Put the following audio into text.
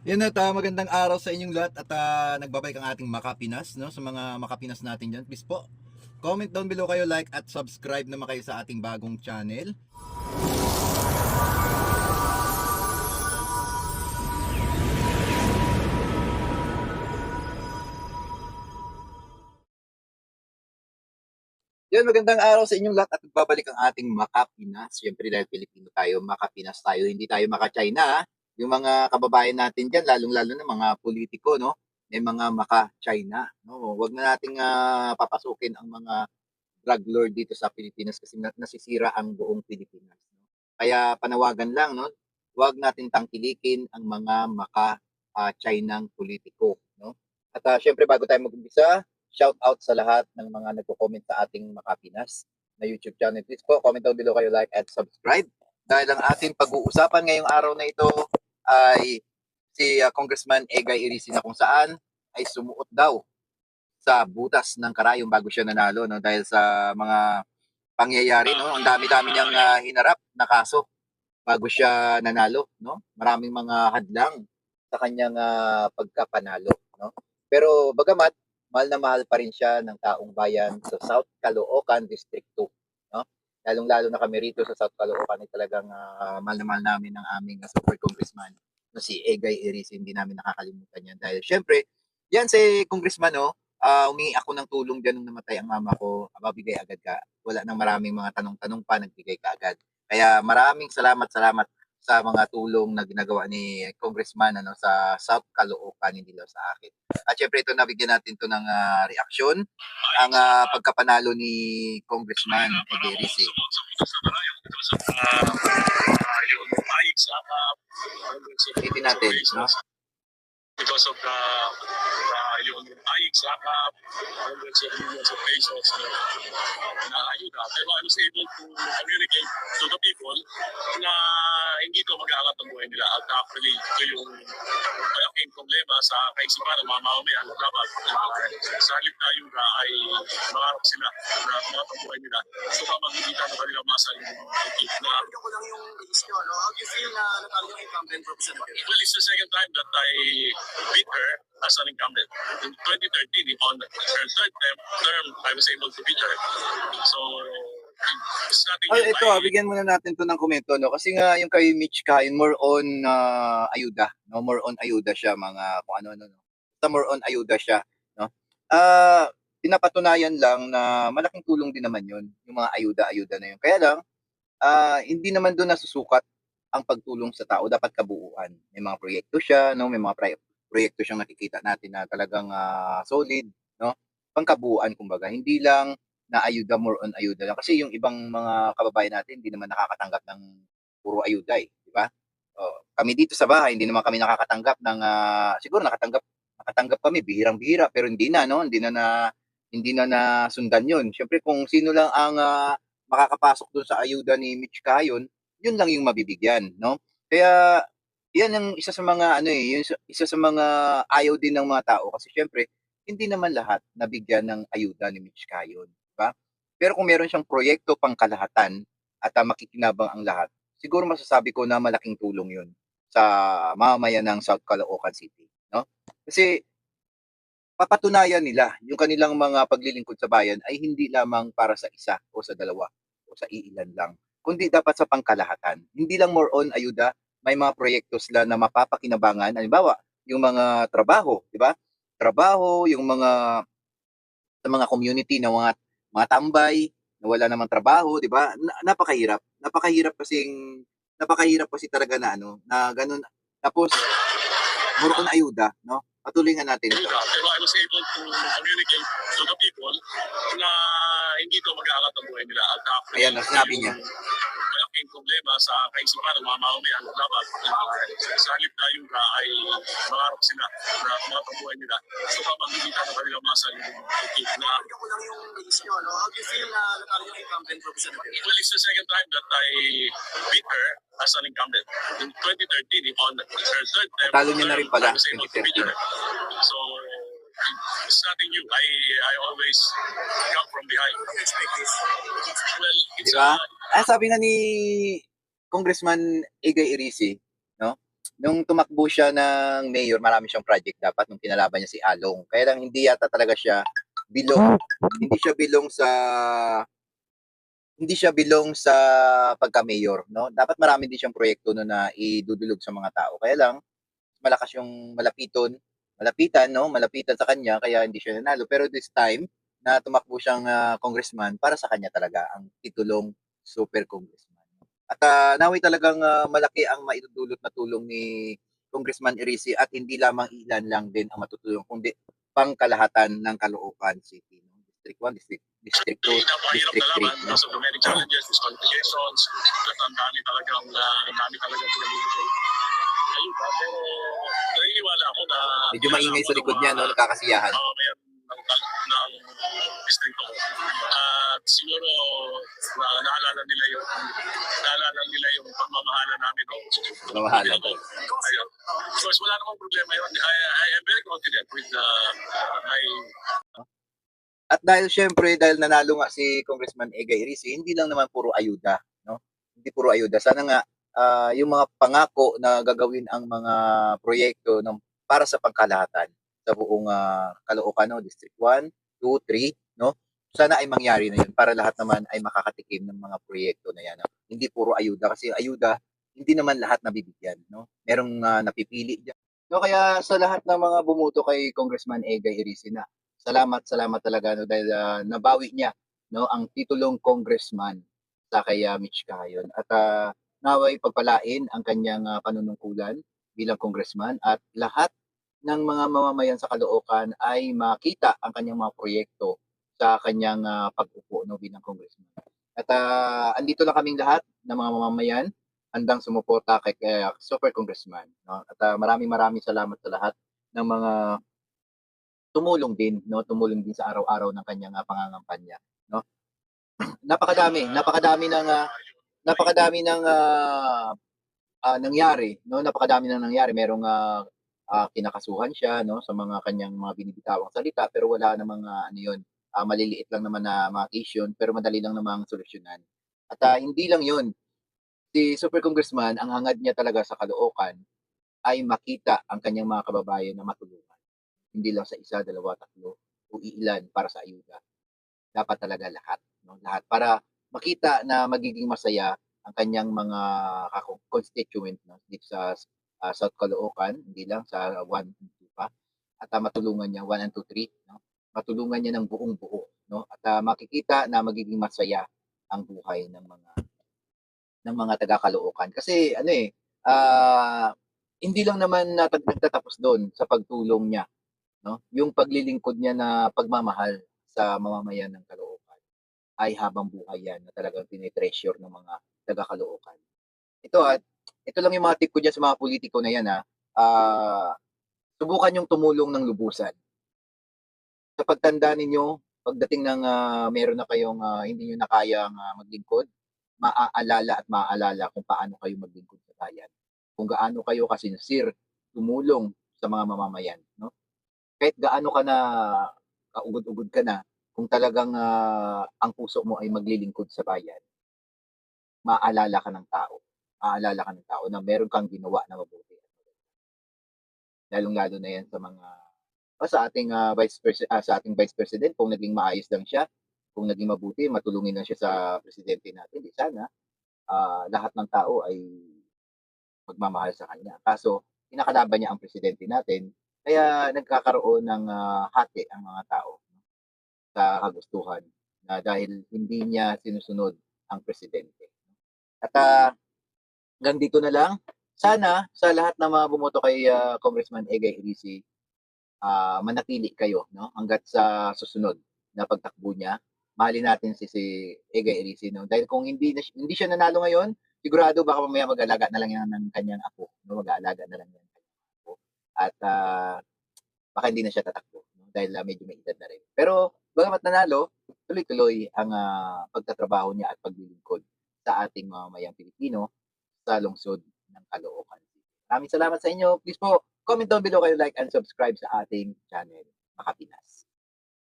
Yun at magandang araw sa inyong lahat at nagbabalik ang ating Makapinas, no? Sa mga Makapinas natin dyan, please po, comment down below kayo, like at subscribe naman kayo sa ating bagong channel. Yun, magandang araw sa inyong lahat at nagbabalik ang ating Makapinas. Siyempre dahil Pilipino tayo, Makapinas tayo, hindi tayo Maka-China. Yung mga kababayan natin dyan, lalong-lalo na mga politiko, no? May mga Maka-China, no? Huwag na nating papasukin ang mga drug lord dito sa Pilipinas kasi nasisira ang buong Pilipinas. No? Kaya panawagan lang, no? Huwag natin tangkilikin ang mga Maka-Chinang politiko, no? At syempre bago tayo mag-umpisa, shout out sa lahat ng mga nagko-comment sa ating Makapinas na YouTube channel. Please po, comment down below kayo, like and subscribe. Dahil ang ating pag-uusapan ngayong araw na ito ay si Congressman Egay Irisi na kung saan ay sumuot daw sa butas ng karayom bago siya nanalo, no, dahil sa mga pangyayari, no, ang dami-dami niyang hinarap na kaso bago siya nanalo, no, maraming mga hadlang sa kanyang pagkapanalo, no. Pero bagamat mahal na mahal pa rin siya ng taong bayan sa South Caloocan District 2, no. Lalong-lalo na kami rito sa South Caloocan ay talagang mahal na mahal namin ang aming super congressman na si Egay Iris. Hindi namin nakakalimutan yan dahil syempre yan si congressman, no, humingi ako ng tulong diyan nung namatay ang mama ko, mabigay agad ka. Wala nang maraming mga tanong-tanong pa, nagbigay ka agad. Kaya maraming salamat sa mga tulong na ginagawa ni Congressman ano sa South Caloocan, hindi lang sa akin. At syempre ito nabigyan natin to ng reaksyon ang pagkapanalo ni Congressman Ederisi. Ulitin natin, no? Because of yung buying stock-up, hundreds of millions of pesos na ayuda. Pero I was able to communicate to the people na hindi ito mag-aangat ang buhay nila. At actually, ito yung malaking problema sa kaisipan ng mga mamamayan. Dapat sa halip na ayuda ay mangarap sila na mangarap ang buhay nila. So, pamagigita ng kanilang mga sariling na ko lang yung list nyo, no? How do you feel na natalo yung incumbent representative? Well, it's the second time that I beat her as an incumbent. In 2013, on her third term, I was able to beat her. So, it's nothing new. Ito, bigyan muna natin to ng komento, no? Kasi nga yung kay Mitch Kain, more on ayuda, no? More on ayuda siya, mga kung ano, no? Basta more on ayuda siya, no? Pinapatunayan lang na malaking tulong din naman yun, yung mga ayuda-ayuda na yun. Kaya lang, hindi naman doon nasusukat ang pagtulong sa tao, dapat kabuuan. May mga proyekto siya, no? May mga proyekto siyang nakikita natin na talagang solid, no? Pangkabuuan kumbaga, hindi lang na ayuda, more on ayuda lang. Kasi yung ibang mga kababayan natin hindi naman nakakatanggap ng puro ayuda, di ba? Kami dito sa bahay, hindi naman kami nakakatanggap ng siguro nakatanggap kami bihirang-bihira pero hindi na, no? Hindi na nasundan 'yon. Siyempre kung sino lang ang makakapasok doon sa ayuda ni Mitch Kayon, yun lang yung mabibigyan, no? Kaya yan ang isa sa mga ano yung isa sa mga ayaw din ng mga tao kasi syempre hindi naman lahat nabigyan ng ayuda ni Mitch Kayon, di ba? Pero kung meron siyang proyekto pangkalahatan at makikinabang ang lahat, siguro masasabi ko na malaking tulong yun sa mamamayan ng South Caloocan City, no? Kasi papatunayan nila yung kanilang mga paglilingkod sa bayan ay hindi lamang para sa isa o sa dalawa o sa iilan lang, kundi dapat sa pangkalahatan. Hindi lang more on ayuda, may mga proyekto sila na mapapakinabangan. Halimbawa, yung mga trabaho, di ba? Trabaho, yung mga sa mga community na mga tambay na wala namang trabaho, di ba? Napakahirap. Napakahirap kasi talaga na ano, na ganun. Tapos more on ayuda, no? Patuloy nga natin ito. Pero I was able to communicate to the people na hindi ito mag-aangat ang buhay nila. At actually, Ayan, sinabi niya. Malaking problema sa kaisipan ng mga mamamayan. Dapat sa halip na ayuda ay mangarap sila na mangarap ang buhay nila. So, pamagigita ng kanilang mga sariling na ko lang yung list nyo, no? How do you feel na natalo yung incumbent representative? Well, it's the second time that I beat her as an incumbent. In 2013, on her third term, Talo niya na rin pala, I was able to beat her. So, it's nothing new. I always come from behind. How do you expect this? Well, it's Di ba? Sabi nga ni Congressman Egay Irisi, no? nung tumakbo siya ng mayor, marami siyang project dapat nung kinalaban niya si Along. Kaya lang hindi yata talaga siya bilong. Hindi siya bilong sa pagka-mayor, no? Dapat marami din siyang proyekto no na idudulog sa mga tao. Kaya lang malakas yung malapitan sa kanya kaya hindi siya nanalo. Pero this time na tumakbo siyang congressman, para sa kanya talaga ang titulong super congressman. At naway talagang malaki ang maidudulot na tulong ni Congressman Erisi at hindi lamang ilan lang din ang matutulong kundi pangkalahatan ng Caloocan City. No? District 1, District 2, Napakahirap District na 3. laban No? because of the many challenges, disqualifications, at ang dami talagang pinamimigay. Ayun ba, pero naniniwala ako na Medyo maingay sa likod niya, no? Nakakasiyahan. mamamayan ng distrito ko. At siguro naalala nila yung pagmamahala namin. Mamahala daw. Ayun. Of course, wala namang problema yun. I am very confident with my At dahil syempre, dahil nanalo nga si Congressman Egay Irisi, hindi lang naman puro ayuda, no? Hindi puro ayuda. Sana nga yung mga pangako na gagawin ang mga proyekto ng para sa pangkalahatan sa buong Caloocan, no? District 1, 2, 3, no? Sana ay mangyari na yun para lahat naman ay makakatikim ng mga proyekto na yan. No? Hindi puro ayuda kasi ayuda hindi naman lahat nabibigyan, no? Merong napipili diyan. No, kaya sa lahat ng mga bumuto kay Congressman Egay Irisi na salamat talaga no dahil nabawi niya no ang titulong congressman sa kay Mitch Kahayon at naway pagpalain ang kanyang panunungkulan bilang congressman at lahat ng mga mamamayan sa Caloocan ay makita ang kanyang mga proyekto sa kanyang pag-upo no bilang congressman. At andito lang kaming lahat ng mga mamamayan handang sumuporta kay Super Congressman no at maraming salamat sa lahat ng mga tumulong din sa araw-araw ng kanyang pangangampanya, no? Napakadami ng nangyari, no? Napakadami ng nangyari. Merong kinakasuhan siya, no, sa mga kanyang mga binibitawang salita pero wala namang ano 'yun, maliliit lang naman na mga case 'yun pero madali lang namang solusyonan. At hindi lang 'yun, si Super Congressman ang hangad niya talaga sa Caloocan ay makita ang kanyang mga kababayan na matulungan. Hindi lang sa isa, dalawa, tatlo o iilan para sa ayuda. Dapat talaga lahat, no? Lahat para makita na magiging masaya ang kanyang mga constituent no? Dito sa South Caloocan, hindi lang sa 1 and 2 pa. At matulungan niya 1 and 2, 3, no? Matulungan niya ng buong buo, no? At makikita na magiging masaya ang buhay ng mga taga Caloocan. Kasi ano hindi lang naman nagtatapos doon sa pagtulong niya, no? Yung paglilingkod niya na pagmamahal sa mamamayan ng Caloocan ay habang buhay yan na talagang tinitreasure ng mga taga Caloocan. Ito lang yung mga tip ko diyan sa mga politiko na yan subukan yung tumulong ng lubusan. Sa pagtanda ninyo, pagdating ng meron na kayong hindi niyo na kayang maglingkod, maaalala kung paano kayo maglingkod sa bayan. Kung gaano kayo kasinsir tumulong sa mga mamamayan, no? Kahit gaano ka na kaugod-ugod ka na, kung talagang ang puso mo ay maglilingkod sa bayan, maaalala ka ng tao. Maaalala ka ng tao na meron kang ginawa na mabuti. Lalong-lalo na 'yan sa mga sa ating sa ating Vice President kung naging maayos lang siya, kung naging mabuti, matulungin lang siya sa presidente natin, di sana lahat ng tao ay magmamahal sa kanya. Kaso kinakalaban niya ang presidente natin, kaya nagkakaroon ng hati ang mga tao sa kagustuhan na dahil hindi niya sinusunod ang presidente. At hanggang dito na lang. Sana sa lahat ng mga bumoto kay Congressman Egay Irisi, manatili kayo no hangga't sa susunod na pagtakbo niya. Mahalin natin si Egay Irisi no dahil kung hindi siya nanalo ngayon, sigurado baka mamaya mag-alaga na lang yan ng kanyang apo, no? Mag-aalaga na lang yan ng kanyang apo. At baka hindi na siya tatakbo no? Dahil medyo may edad na rin. Pero bagamat nanalo, tuloy-tuloy ang pagtatrabaho niya at paglilingkod sa ating mamamayang Pilipino sa lungsod ng Caloocan. Maraming salamat sa inyo. Please po, comment down below kayo, like and subscribe sa ating channel, Makapinas.